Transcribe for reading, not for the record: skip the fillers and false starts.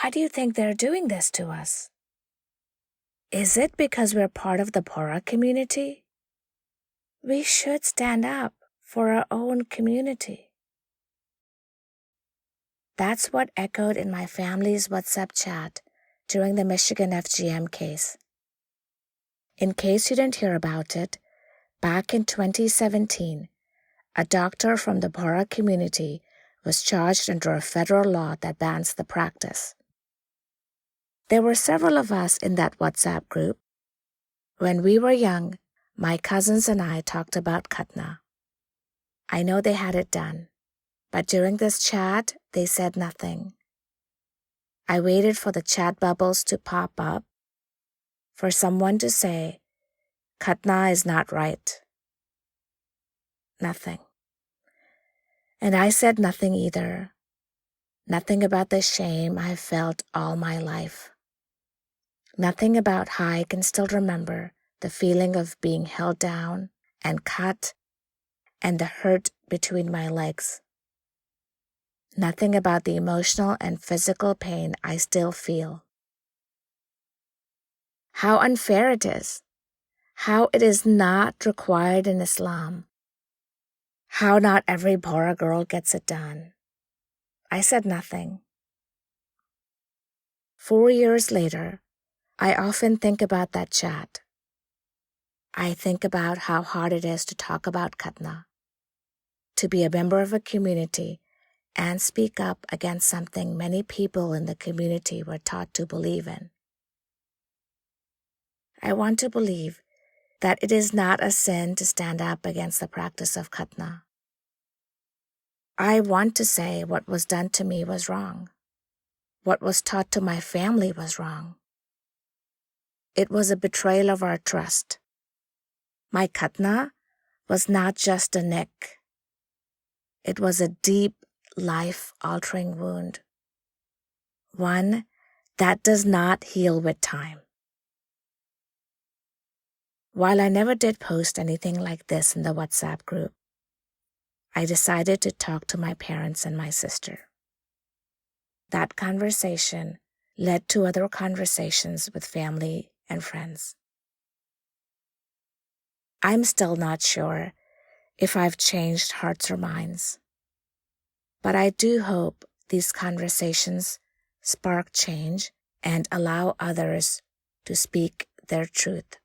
Why do you think they're doing this to us? Is it because we're part of the Bohra community? We should stand up for our own community. That's what echoed in my family's WhatsApp chat during the Michigan FGM case. In case you didn't hear about it, back in 2017, a doctor from the Bohra community was charged under a federal law that bans the practice. There were several of us in that WhatsApp group. When we were young, my cousins and I talked about Khatna. I know they had it done, but during this chat, they said nothing. I waited for the chat bubbles to pop up, for someone to say, Khatna is not right. Nothing. And I said nothing either. Nothing about the shame I've felt all my life. Nothing about how I can still remember the feeling of being held down and cut and the hurt between my legs. Nothing about the emotional and physical pain I still feel. How unfair it is. How it is not required in Islam. How not every Bohra girl gets it done. I said nothing. 4 years later, I often think about that chat. I think about how hard it is to talk about Khatna, to be a member of a community and speak up against something many people in the community were taught to believe in. I want to believe that it is not a sin to stand up against the practice of Khatna. I want to say what was done to me was wrong. What was taught to my family was wrong. It was a betrayal of our trust. My Khatna was not just a nick. It was a deep, life-altering wound. One that does not heal with time. While I never did post anything like this in the WhatsApp group, I decided to talk to my parents and my sister. That conversation led to other conversations with family and friends. I'm still not sure if I've changed hearts or minds, but I do hope these conversations spark change and allow others to speak their truth.